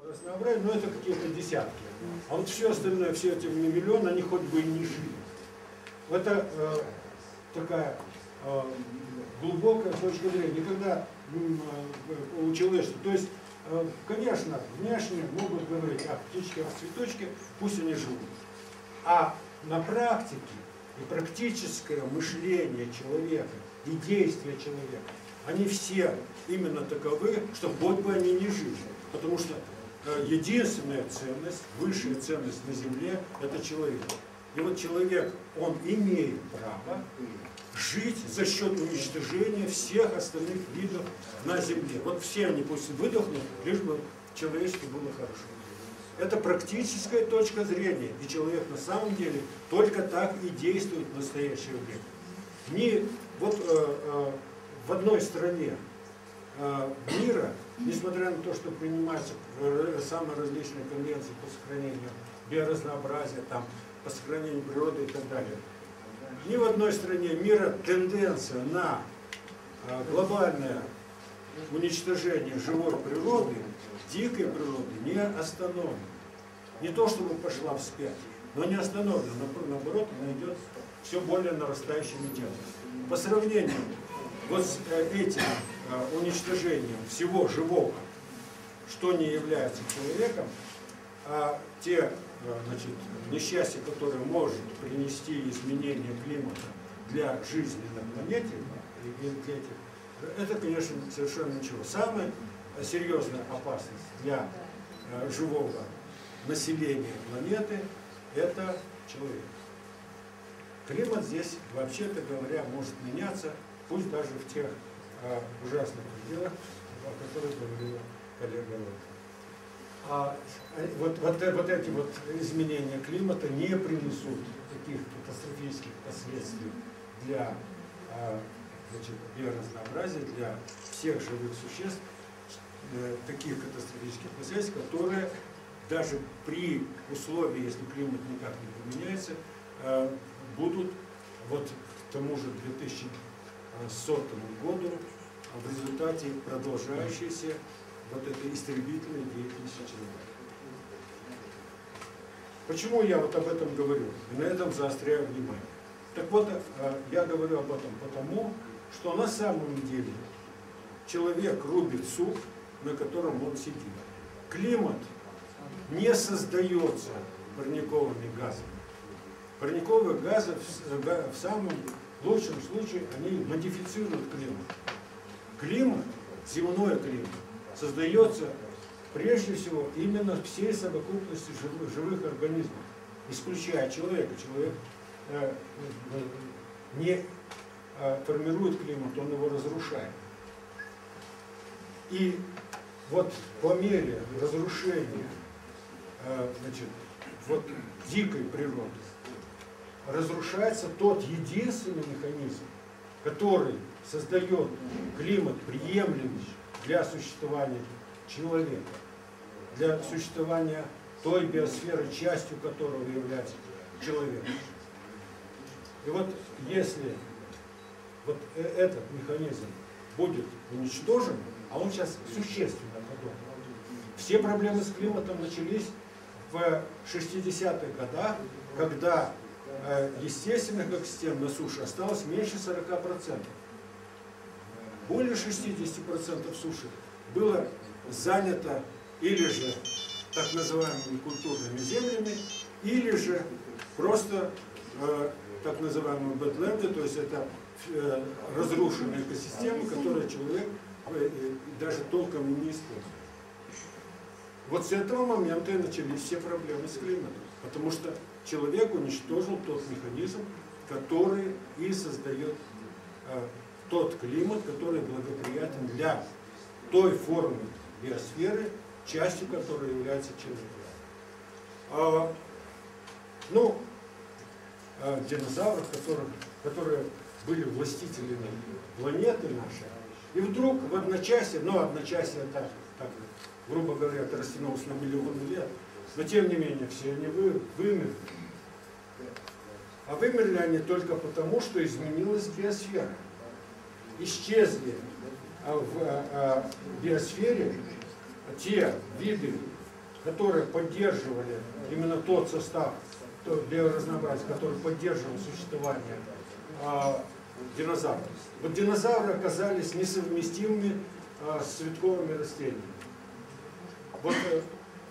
разнообразие, но это какие-то десятки. А вот все остальное, все эти миллионы, они хоть бы и не жили. Это такая глубокая точка зрения. Когда у человечества, то есть, конечно, внешне могут говорить, птички, цветочки, пусть они живут. А на практике и практическое мышление человека, и действия человека, они все именно таковы, что хоть бы они не жили. Потому что единственная ценность, высшая ценность на Земле – это человек. И вот человек, он имеет право жить за счет уничтожения всех остальных видов на Земле. Вот все они пусть выдохнут, лишь бы человечеству было хорошо. Это практическая точка зрения, и человек на самом деле только так и действует в настоящее время. В одной стране мира, несмотря на то, что принимаются самые различные конвенции по сохранению биоразнообразия, по сохранению природы и так далее, ни в одной стране мира тенденция на глобальное уничтожение живой природы, дикой природы не остановлена. Не то чтобы пошла вспять, но не остановлена. Наоборот, она идет все более нарастающими темпами. По сравнению вот с этим уничтожением всего живого, что не является человеком, те несчастья, которые может принести изменение климата для жизни на планете, это, конечно, совершенно ничего. Самая серьезная опасность для живого населения планеты – это человек. Климат здесь, вообще-то говоря, может меняться, пусть даже в тех ужасных пределах, о которых говорила коллега. Вот эти вот изменения климата не принесут таких катастрофических последствий для биоразнообразия, для всех живых существ, таких катастрофических последствий, которые даже при условии, если климат никак не поменяется, будут вот к тому же 2100 году в результате продолжающейся вот этой истребительной деятельности человека. Почему я вот об этом говорю? И на этом заостряю внимание. Так вот, я говорю об этом потому, что на самом деле человек рубит сук, на котором он сидит. Климат не создается парниковыми газами. Парниковые газы в самом лучшем случае они модифицируют климат. Климат, земной климат, создается прежде всего именно всей совокупностью живых организмов, исключая человека. Человек не формирует климат, он его разрушает. И вот по мере разрушения дикой природы разрушается тот единственный механизм, который создает климат приемлемый для существования человека, для существования той биосферы, частью которого является человек. И вот если вот этот механизм будет уничтожен, а он сейчас существенно подобен. Все проблемы с климатом начались в 60-х годах, когда естественных экосистем на суше осталось меньше 40%. Более 60% суши было занято или же так называемыми культурными землями, или же просто так называемые бэдленды, то есть это разрушенные экосистемы, которые человек даже толком не использует. Вот с этого момента и начались все проблемы с климатом, потому что человек уничтожил тот механизм, который и создает тот климат, который благоприятен для той формы биосферы, частью которой является человек. Динозавров, которые были властителями планеты нашей, и вдруг в одночасье, одночасье так, грубо говоря, это растянулось на миллионы лет, но тем не менее все они вымерли. А вымерли они только потому, что изменилась биосфера. Исчезли в биосфере те виды которые поддерживали именно тот состав биоразнообразия, который поддерживал существование динозавров. Вот динозавры оказались несовместимыми с цветковыми растениями. Вот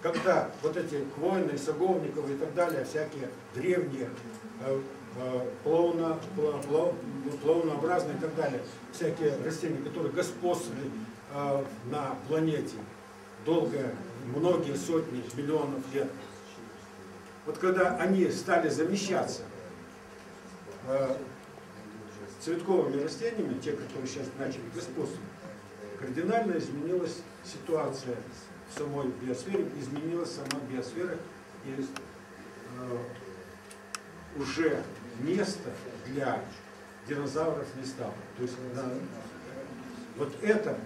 когда вот эти хвойные, саговниковые и так далее, всякие древние, плавнообразные и так далее, всякие растения, которые господствовали на планете долгое, многие сотни миллионов лет. Вот когда они стали замещаться цветковыми растениями, те, которые сейчас начали господствовать, кардинально изменилась ситуация в самой биосфере, изменилась сама биосфера, и уже места для динозавров не стало. То есть вот это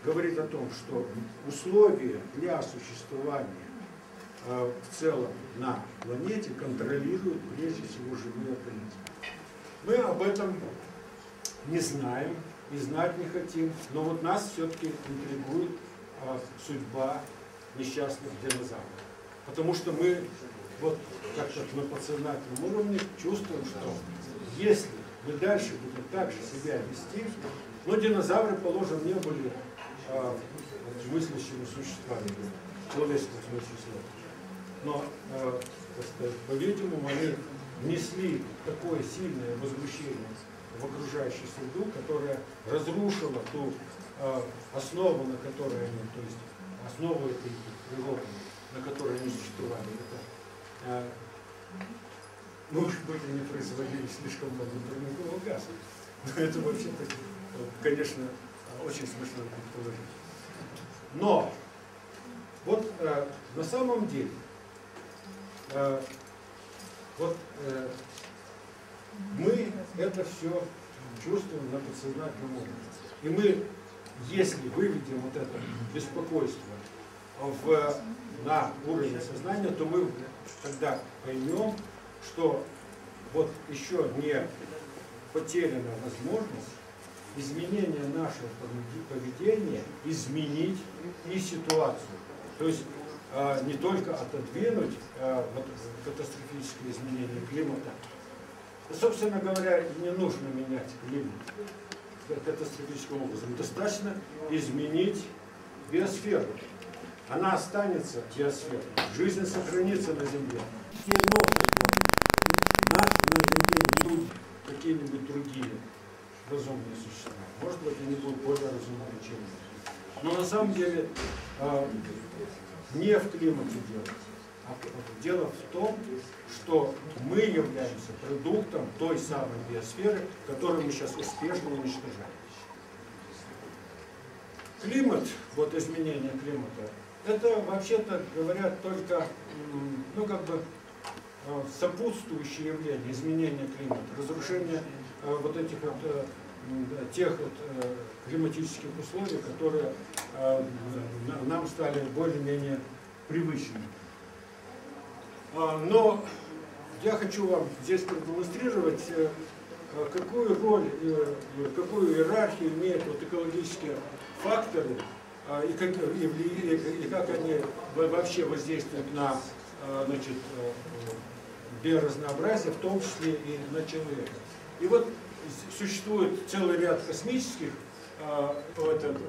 говорит о том, что условия для существования в целом на планете контролируют прежде всего живые организмы. Мы об этом не знаем и знать не хотим, но вот нас все-таки интригует судьба несчастных динозавров. Потому что мы вот как-то на подсознательном уровне чувствуем, что если мы дальше будем так же себя вести, но динозавры, положим, не были мыслящими существами, человеческим смысле слова. Но, по-видимому, они внесли такое сильное возмущение в окружающую среду, которая разрушила ту основу, на которой они, то есть основу этой природы, на которой они существовали. Это, может быть, они производили слишком много парникового газа. Но это вообще-то, конечно, очень смешно предположить. Но вот на самом деле мы это все чувствуем на подсознательном уровне. И мы, если выведем вот это беспокойство на уровень сознания, то мы тогда поймем, что вот еще не потеряна возможность изменения нашего поведения, изменить и ситуацию. То есть не только отодвинуть вот, катастрофические изменения климата. Собственно говоря, не нужно менять климат катастрофическим образом. Достаточно изменить биосферу. Она останется биосферой. Жизнь сохранится на Земле. На Земле люди, какие-нибудь другие разумные существа. Может быть, они будут более разумные, чем мы. Но на самом деле не в климате дело. А дело в том, что мы являемся продуктом той самой биосферы, которую мы сейчас успешно уничтожаем. Климат, вот изменение климата, это вообще-то говорят только, ну как бы, сопутствующие явления, изменения климата, разрушение вот этих вот, тех вот климатических условий, которые нам стали более-менее привычными. Но я хочу вам здесь продемонстрировать, какую роль, какую иерархию имеют вот экологические факторы и как они вообще воздействуют на, значит, биоразнообразие, в том числе и на человека. И вот существует целый ряд космических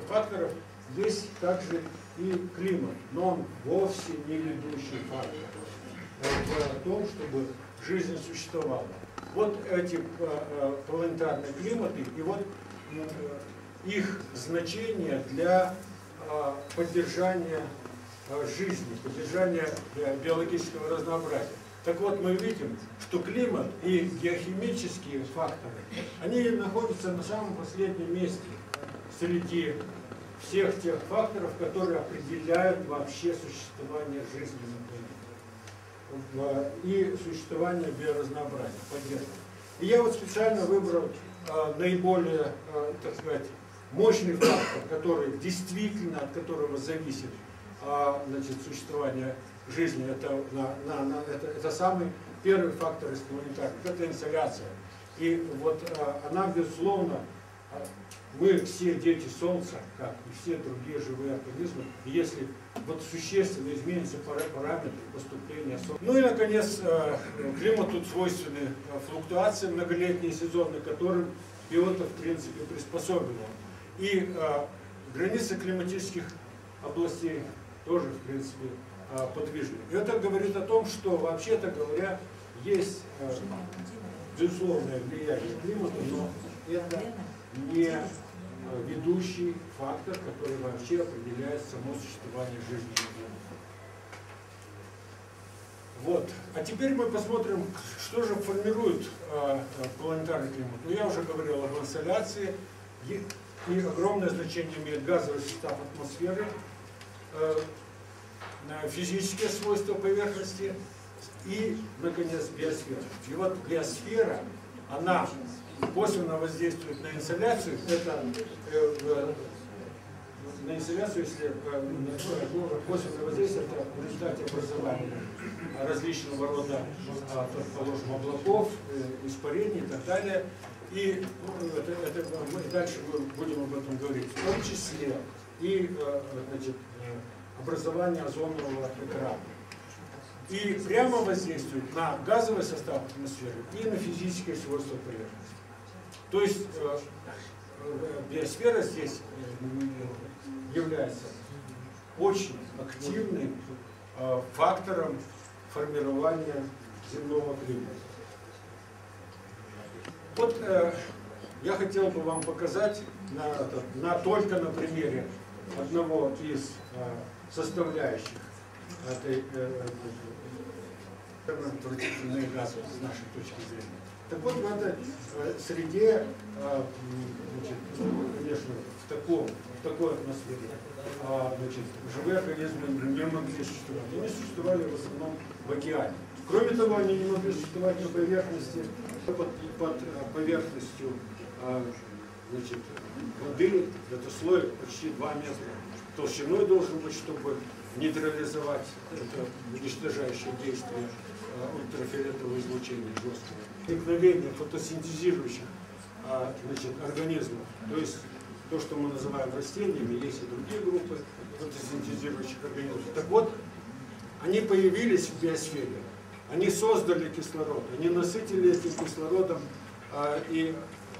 факторов, здесь также и климат, но он вовсе не ведущий фактор в том, чтобы жизнь существовала. Вот эти планетарные климаты и вот их значение для поддержания жизни, поддержания биологического разнообразия. Так вот, мы видим, что климат и геохимические факторы, они находятся на самом последнем месте среди всех тех факторов, которые определяют вообще существование жизни на планете и существование биоразнообразия, поддержки. И я вот специально выбрал наиболее, так сказать, мощный фактор, который действительно, от которого зависит, значит, существование жизни. Это самый первый фактор из планетарных, это инсоляция. И вот она, безусловно, мы все дети Солнца, как и все другие живые организмы, и если вот существенно изменится параметр поступления Солнца. Ну и, наконец, климату свойственны флуктуации многолетние сезоны, которым биота, в принципе, приспособлена. И границы климатических областей тоже, в принципе, подвижны. И это говорит о том, что, вообще-то говоря, есть безусловное влияние климата, но это не ведущий фактор, который вообще определяет само существование жизни. Вот. А теперь мы посмотрим, что же формирует планетарный климат. Ну, я уже говорил об инсоляции, и огромное значение имеет газовый состав атмосферы, физические свойства поверхности и, наконец, биосфера. И вот биосфера, она косвенно воздействует на инсоляцию, это на инсоляцию, если косвенное воздействие, это в результате образования различного рода, предположим, облаков, испарений и так далее. И мы дальше будем об этом говорить. В том числе и значит, образование озонового экрана. И прямо воздействует на газовый состав атмосферы и на физические свойства поверхности. То есть биосфера здесь является очень активным фактором формирования земного климата. Вот я хотел бы вам показать только на примере одного из составляющих этой отвратительной газы с нашей точки зрения. Так вот, в этой среде, значит, конечно, в такой атмосфере, значит, живые организмы не могли существовать. Они существовали в основном в океане. Кроме того, они не могли существовать на поверхности, под поверхностью значит, воды. Это слой почти 2 метра толщиной должен быть, чтобы нейтрализовать это уничтожающее действие ультрафиолетового излучения жесткого. Проникновение фотосинтезирующих значит, организмов, то есть то, что мы называем растениями, есть и другие группы фотосинтезирующих организмов. Так вот, они появились в биосфере, они создали кислород, они насытили этим кислородом и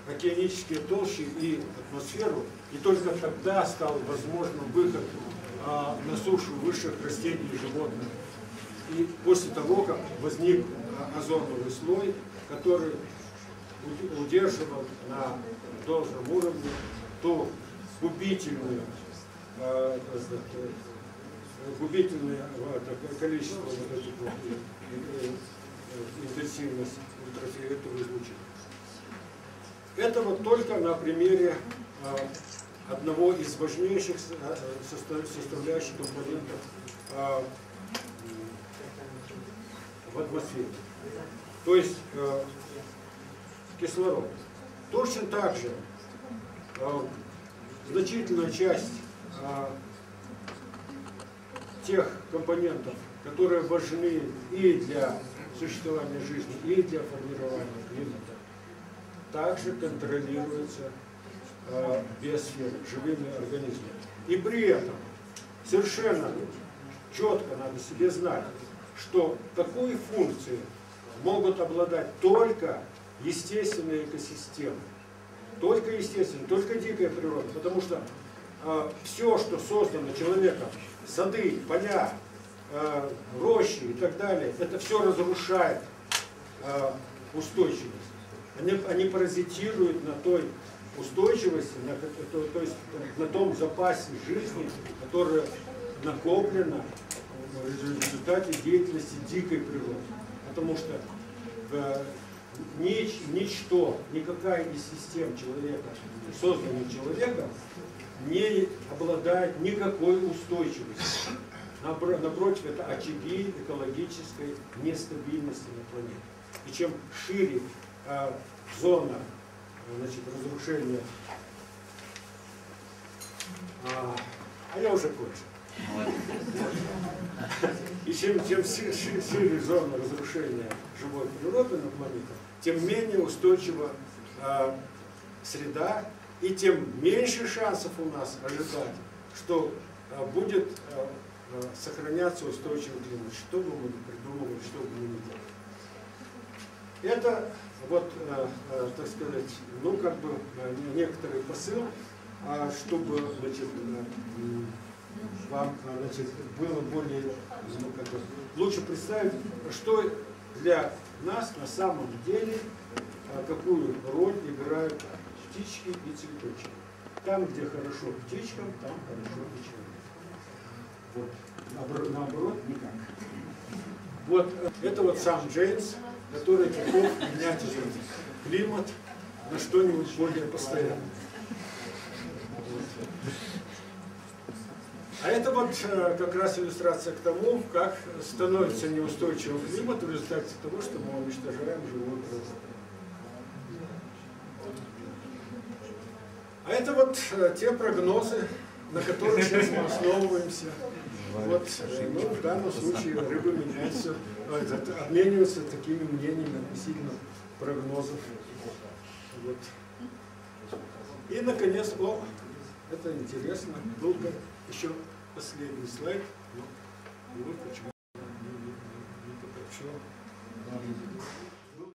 океанические толщи, и атмосферу, и только тогда стал возможным выход на сушу высших растений и животных. И после того, как возник озоновый слой, который удерживал на должном уровне то губительное количество вот этих интенсивность ультрафиолетового излучения. Это вот только на примере одного из важнейших составляющих компонентов в атмосфере. То есть кислород. Точно так же значительная часть тех компонентов, которые важны и для существования жизни, и для формирования климата, также контролируется биосферой, живыми организмами. И при этом совершенно четко надо себе знать, что такой функцией могут обладать только естественные экосистемы. Только естественные, только дикая природа. Потому что все, что создано человеком, сады, поля, рощи и так далее, это все разрушает устойчивость. Они паразитируют на той устойчивости, то есть на том запасе жизни, которое накоплено в результате деятельности дикой природы. Потому что ничто, никакая из систем человека, созданных человеком, не обладает никакой устойчивостью. Напротив, это очаги экологической нестабильности на планете. И чем шире зона, значит, разрушения, я уже кончил. И чем шире зона разрушения живой природы на планете, тем менее устойчива среда и тем меньше шансов у нас ожидать, что будет сохраняться устойчивый климат, что бы мы ни придумывали, что бы мы ни делали. Это вот, так сказать, ну как бы некоторый посыл, чтобы, значит, вам, значит, было более, ну, как бы, лучше представить, что для нас на самом деле, какую роль играют птички и цветочки. Там, где хорошо птичкам, там хорошо и человеку. Вот. Наоборот, никак. Вот это вот сам Джеймс, который готов менять этот климат на что-нибудь более постоянное. А это вот как раз иллюстрация к тому, как становится неустойчивым климат в результате того, что мы уничтожаем живую природу. А это вот те прогнозы, на которых сейчас мы основываемся. Вот, ну, в данном случае рыбы меняются, обмениваются такими мнениями относительно прогнозов. Вот. И, наконец, это интересно, долго еще последний слайд. Вот почему не потопчу.